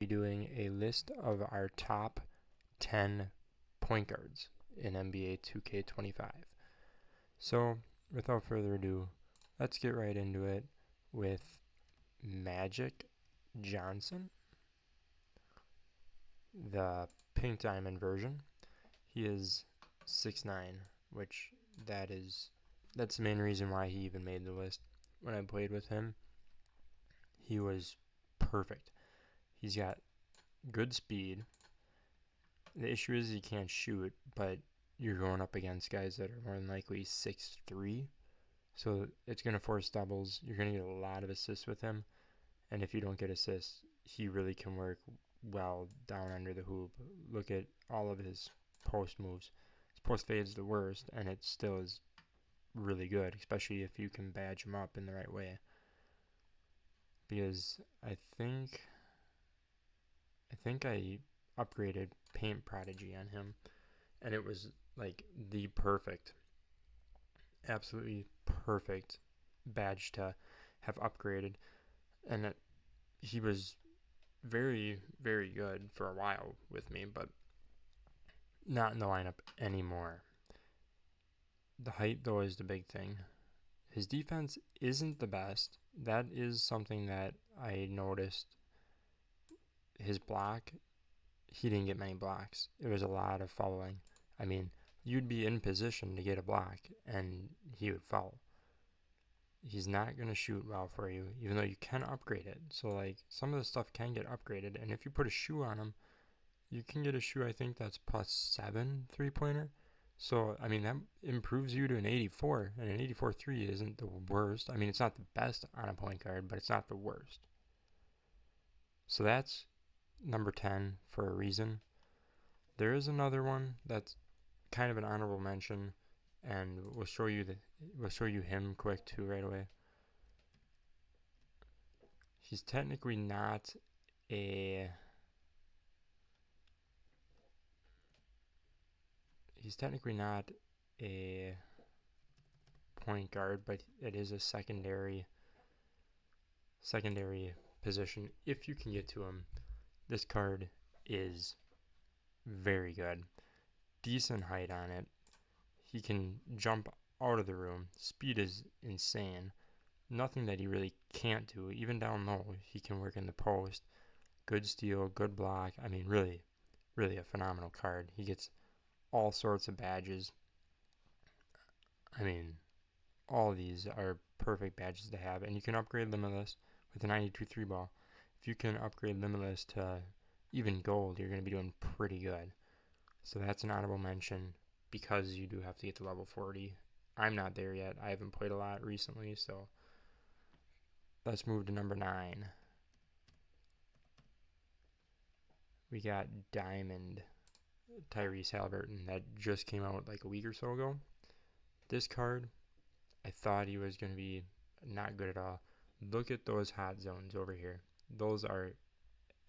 doing a list of our top 10 point guards in NBA 2K25. So, without further ado, let's get right into it with Magic Johnson, the pink diamond version. He is 6'9", which that's the main reason why he even made the list. When I played with him, he was perfect. He's got good speed. The issue is he can't shoot, but you're going up against guys that are more than likely 6'3", so it's going to force doubles. You're going to get a lot of assists with him, and if you don't get assists, he really can work well down under the hoop. Look at all of his post moves. His post fade is the worst, and it still is really good, especially if you can badge him up in the right way. Because I think I upgraded Paint Prodigy on him, and it was like the perfect, absolutely perfect badge to have upgraded, and he was very, very good for a while with me, but not in the lineup anymore. The height, though, is the big thing. His defense isn't the best. That is something that I noticed. His block, he didn't get many blocks. It was a lot of fouling. I mean, you'd be in position to get a block, and he would foul. He's not going to shoot well for you, even though you can upgrade it. So, like, some of the stuff can get upgraded, and if you put a shoe on him, you can get a shoe, I think that's +7 three-pointer. So, I mean, that improves you to an 84, and an 84-3 isn't the worst. I mean, it's not the best on a point guard, but it's not the worst. So that's number 10 for a reason. There is another one that's kind of an honorable mention, and we'll show you him quick too right away. He's technically not a point guard, but it is a secondary position if you can get to him. This card is very good. Decent height on it. He can jump out of the room. Speed is insane. Nothing that he really can't do. Even down low, he can work in the post. Good steal, good block. I mean, really, really a phenomenal card. He gets all sorts of badges. I mean, all of these are perfect badges to have, and you can upgrade Limitless with a 92 3 ball. If you can upgrade Limitless to even gold, you're going to be doing pretty good. So that's an honorable mention because you do have to get to level 40. I'm not there yet. I haven't played a lot recently, so let's move to number 9. We got Diamond Tyrese Halliburton that just came out like a week or so ago. This card, I thought he was going to be not good at all. Look at those hot zones over here. Those are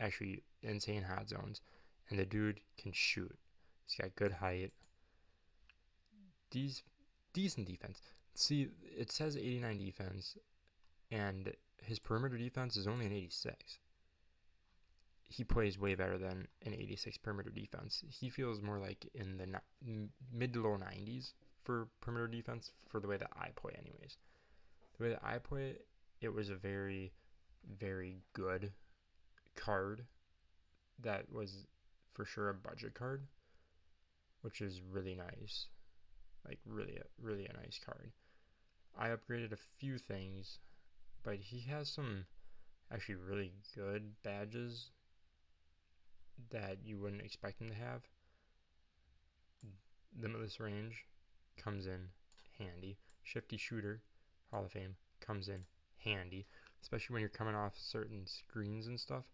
actually insane hot zones. And the dude can shoot. He's got good height. Decent defense. See, it says 89 defense, and his perimeter defense is only an 86. He plays way better than an 86 perimeter defense. He feels more like in the mid to low 90s for perimeter defense for the way that I play anyways. The way that I play, it was a very, very good card that was for sure a budget card, which is really nice. Like really a nice card. I upgraded a few things, but he has some actually really good badges that you wouldn't expect him to have. Limitless range comes in handy. Shifty shooter, Hall of Fame, comes in handy, especially when you're coming off certain screens and stuff.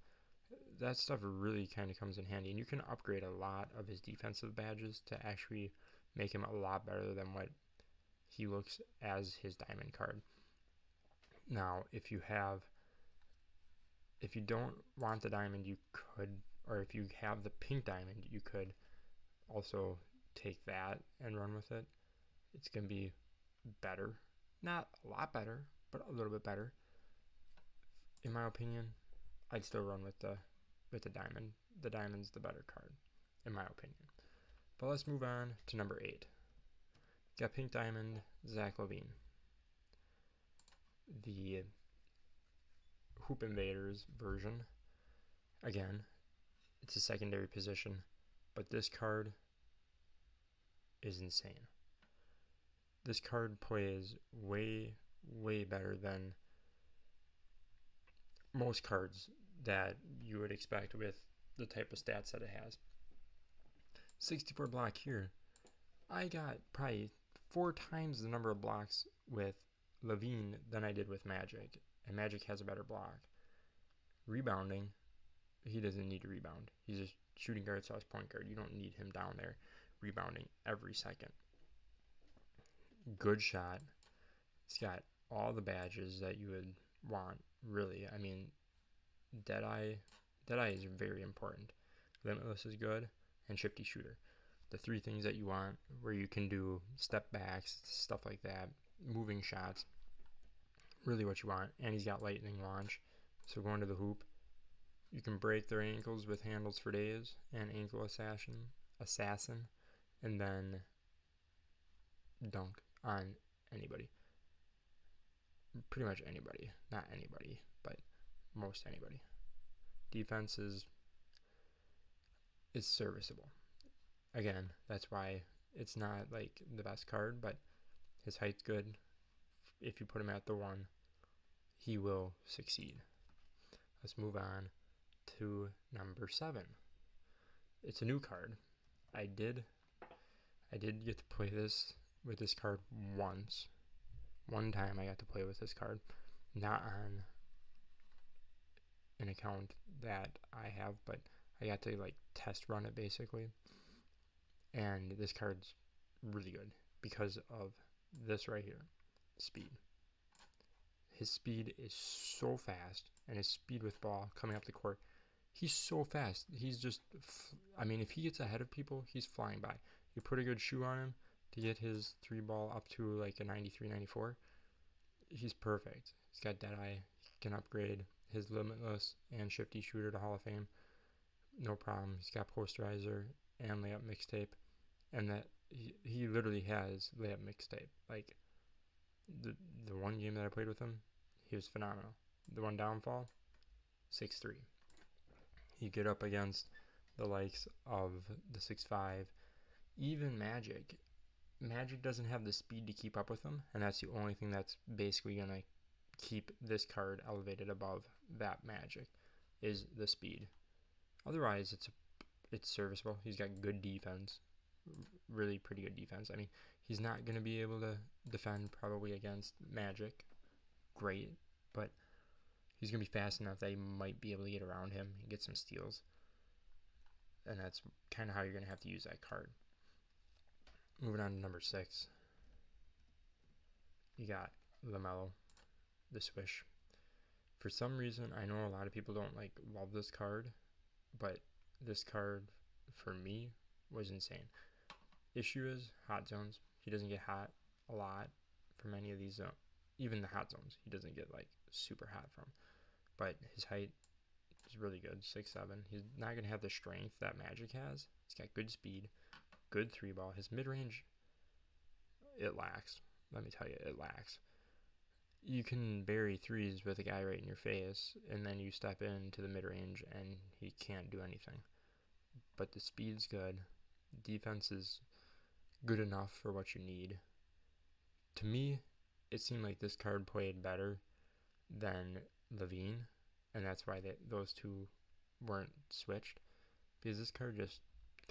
That stuff really kind of comes in handy, and you can upgrade a lot of his defensive badges to actually make him a lot better than what he looks as his diamond card. Now, if you don't want the diamond, you could, or if you have the pink diamond, you could also take that and run with it. It's going to be better. Not a lot better, but a little bit better. In my opinion, I'd still run with the with the diamond. The diamond's the better card, in my opinion. But let's move on to number 8. Got pink diamond, Zach LaVine. The Hoop Invaders version. Again, it's a secondary position, but this card is insane. This card plays way, way better than most cards that you would expect with the type of stats that it has. 64 block here. I got probably 4 times the number of blocks with LaVine than I did with Magic, and Magic has a better block. Rebounding, he doesn't need to rebound. He's a shooting guard / point guard. You don't need him down there rebounding every second. Good shot. He's got all the badges that you would want, really. I mean, Deadeye is very important. Limitless is good, and Shifty Shooter. The 3 things that you want, where you can do step backs, stuff like that, moving shots, really what you want. And he's got lightning launch, so going to the hoop, you can break their ankles with handles for days and ankle assassin, and then dunk on anybody. Pretty much anybody. Not anybody, but most anybody. Defense is serviceable. Again, that's why it's not like the best card, but his height's good. If you put him at the 1, he will succeed. Let's move on to number 7. It's a new card. I did get to play this with this card once. One time I got to play with this card, not on an account that I have, but I got to like test run it basically. And this card's really good because of this right here, speed. His speed is so fast, and his speed with ball coming up the court, he's so fast. He's just, if he gets ahead of people, he's flying by. You put a good shoe on him to get his 3 ball up to like a 93, 94. He's perfect. He's got Deadeye. He can upgrade his Limitless and Shifty Shooter to Hall of Fame. No problem. He's got Posterizer and Layup Mixtape. And that he literally has Layup Mixtape. Like, the one game that I played with him, he was phenomenal. The one downfall, 6'3". You get up against the likes of the 6'5", even Magic. Magic doesn't have the speed to keep up with him, and that's the only thing that's basically going to keep this card elevated above that Magic, is the speed. Otherwise, it's serviceable. He's got good defense, really pretty good defense. I mean, he's not going to be able to defend probably against Magic, great, but he's going to be fast enough that you might be able to get around him and get some steals, and that's kind of how you're going to have to use that card. Moving on to number 6, you got LaMelo, the Swish. For some reason, I know a lot of people don't love this card, but this card for me was insane. Issue is hot zones. He doesn't get hot a lot from any of these zones. Even the hot zones, he doesn't get super hot from. But his height is really good, 6'7". He's not going to have the strength that Magic has. He's got good speed, good 3 ball. His mid-range, it lacks. Let me tell you, it lacks. You can bury 3s with a guy right in your face, and then you step into the mid-range, and he can't do anything. But the speed's good. Defense is good enough for what you need. To me, it seemed like this card played better than LaVine, and that's why those 2 weren't switched, because this card just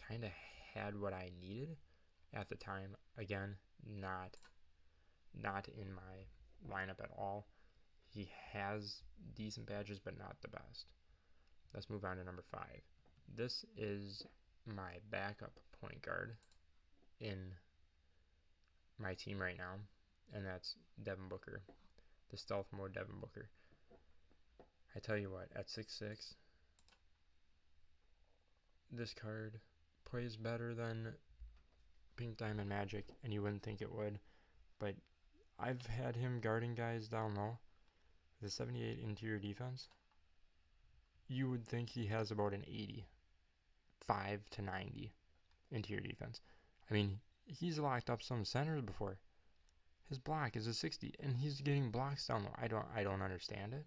kind of had what I needed at the time. Again, not in my lineup at all. He has decent badges, but not the best. Let's move on to number 5. This is my backup point guard in my team right now, and that's Devin Booker, the stealth mode Devin Booker. I tell you what, at 6'6", this card plays better than Pink Diamond Magic, and you wouldn't think it would, but I've had him guarding guys down low with a 78 interior defense. you would think he has about an 85 to 90 interior defense. I mean, he's locked up some centers before. His block is a 60, and he's getting blocks down low. I don't understand it.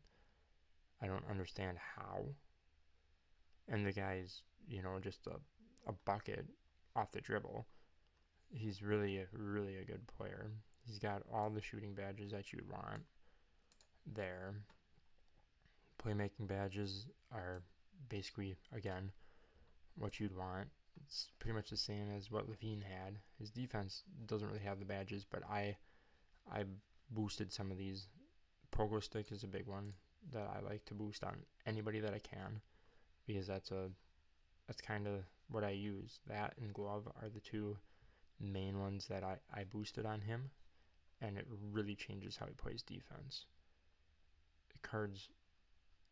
I don't understand how. And the guy's, just a bucket off the dribble. He's really a good player. He's got all the shooting badges that you'd want there. Playmaking badges are basically, again, what you'd want. It's pretty much the same as what Levine had. His defense doesn't really have the badges, but I boosted some of these. Pogo stick is a big one that I like to boost on anybody that I can, because that's kind of what I use. That and glove are the two main ones that I boosted on him, and it really changes how he plays defense. The card's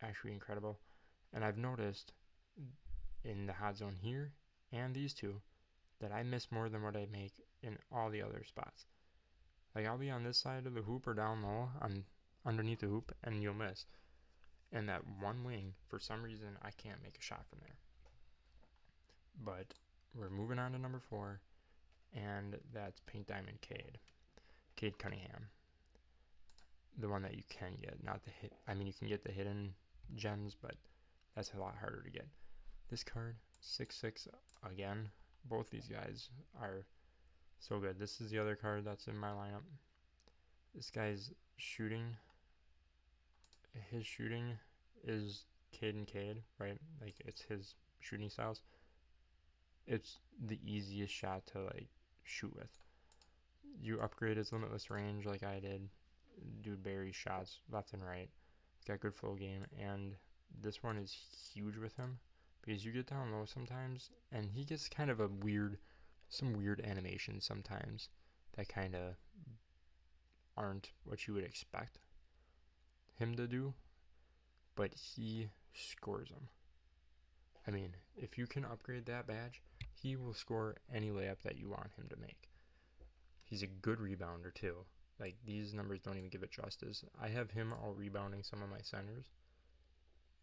actually incredible, and I've noticed in the hot zone here and these two that I miss more than what I make in all the other spots. Like, I'll be on this side of the hoop or down low, on underneath the hoop, and you'll miss. And that one wing, for some reason, I can't make a shot from there. But we're moving on to number 4, and that's Paint Diamond Cade Cunningham. The one that you can get, not the hit. I mean, you can get the hidden gems, but that's a lot harder to get. This card, 6'6", again. Both these guys are so good. This is the other card that's in my lineup. This guy's shooting, his shooting is Cade, right? Like, it's his shooting styles. It's the easiest shot to, like, shoot with. You upgrade his limitless range like I did. Dude buries shots left and right. He's got good flow game, and this one is huge with him because you get down low sometimes, and he gets kind of some weird animations sometimes that kind of aren't what you would expect him to do, but he scores them. I mean, if you can upgrade that badge, he will score any layup that you want him to make. He's a good rebounder too. Like, these numbers don't even give it justice. I have him all rebounding some of my centers,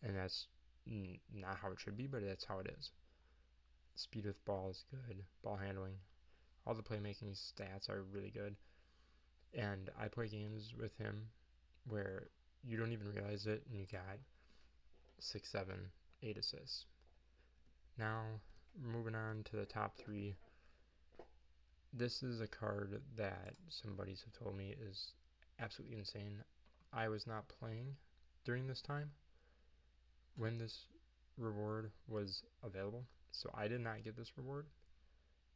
and that's not how it should be, but that's how it is. Speed with ball is good. Ball handling. All the playmaking stats are really good. And I play games with him where you don't even realize it, and you got 6, 7, 8 assists. Now, moving on to the top 3. This is a card that some buddies have told me is absolutely insane. I was not playing during this time when this reward was available, so I did not get this reward,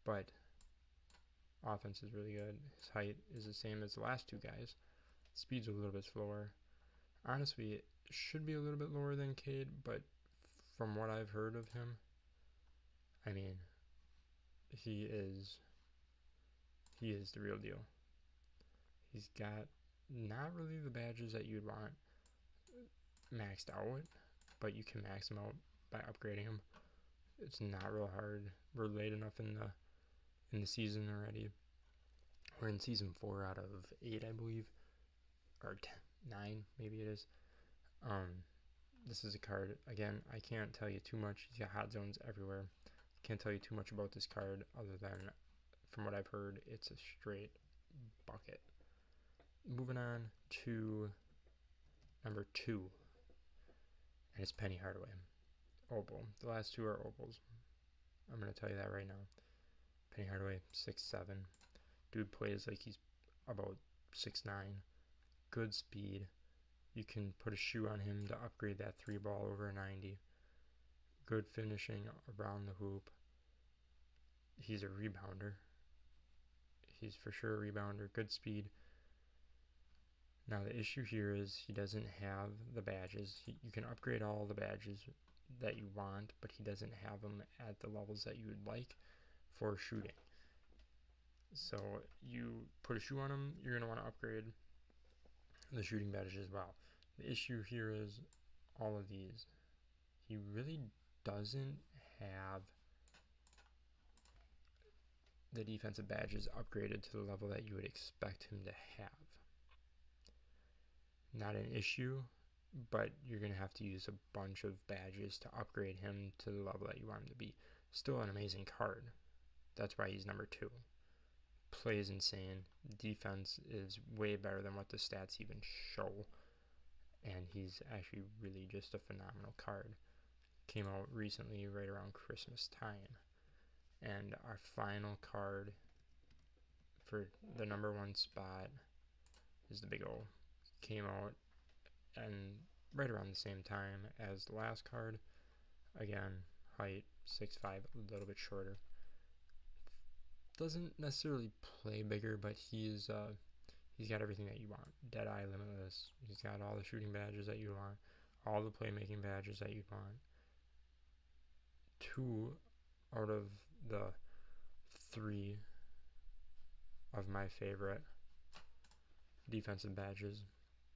but offense is really good. His height is the same as the last two guys. Speed's a little bit slower. Honestly, it should be a little bit lower than Cade, but from what I've heard of him, I mean, he is the real deal. He's got not really the badges that you'd want maxed out, but you can max them out by upgrading them. It's not real hard. We're late enough in the season already. We're in season 4 out of 8, I believe, or 9 maybe it is. This is a card, again, I can't tell you too much. He's got hot zones everywhere. Can't tell you too much about this card other than, from what I've heard, it's a straight bucket. Moving on to number 2, and it's Penny Hardaway. Opal. The last two are opals. I'm going to tell you that right now. Penny Hardaway, 6'7". Dude plays like he's about 6'9". Good speed. You can put a shoe on him to upgrade that 3 ball over a 90. Good finishing around the hoop. He's a rebounder. He's for sure a rebounder. Good speed. Now the issue here is he doesn't have the badges. You can upgrade all the badges that you want, but he doesn't have them at the levels that you would like for shooting. So you put a shoe on him, you're going to want to upgrade the shooting badges as well. The issue here is all of these. He really doesn't have the defensive badges upgraded to the level that you would expect him to have. Not an issue, but you're going to have to use a bunch of badges to upgrade him to the level that you want him to be. Still an amazing card. That's why he's number 2. Plays insane. Defense is way better than what the stats even show. And he's actually really just a phenomenal card. Came out recently, right around Christmas time. And our final card for the number 1 spot is the Big O. Came out and right around the same time as the last card. Again, height 6'5", a little bit shorter. Doesn't necessarily play bigger, but he's got everything that you want. Deadeye, Limitless. He's got all the shooting badges that you want, all the playmaking badges that you want. 2 out of the 3 of my favorite defensive badges.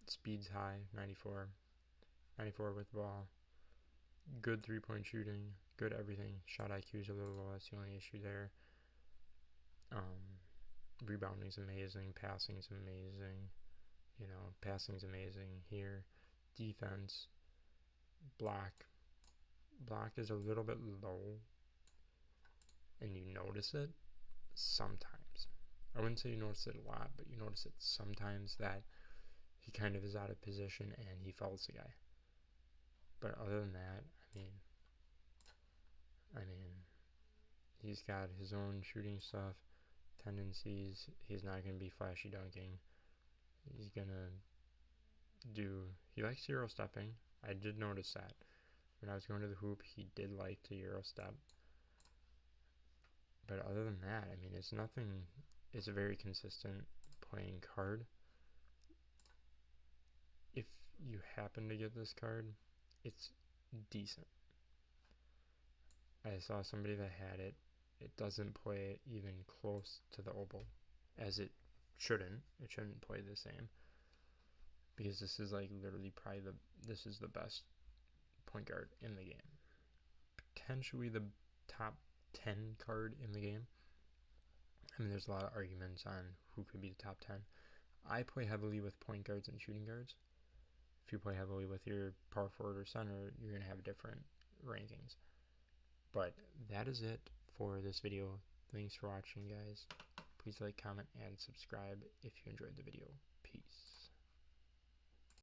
Speed's high, 94. 94 with ball. Good 3-point shooting. Good everything. Shot IQ is a little low. That's the only issue there. Rebounding's amazing. Passing's amazing. Passing's amazing here. Defense. Block is a little bit low, and you notice it sometimes. I wouldn't say you notice it a lot, but you notice it sometimes that he kind of is out of position and he fouls the guy. But other than that, I mean, he's got his own shooting stuff, tendencies. He's not going to be flashy dunking. He's going to he likes Euro stepping. I did notice that. When I was going to the hoop, he did like to Euro step. But other than that, it's a very consistent playing card. If you happen to get this card, it's decent. I saw somebody that had it. It doesn't play even close to the Opal, as it shouldn't. It shouldn't play the same, because this is literally probably this is the best point guard in the game. Potentially the top 10 card in the game. There's a lot of arguments on who could be the top 10. I play heavily with point guards and shooting guards. If you play heavily with your power forward or center, you're going to have different rankings. But that is it for this video. Thanks for watching, guys. Please like, comment, and subscribe if you enjoyed the video. Peace.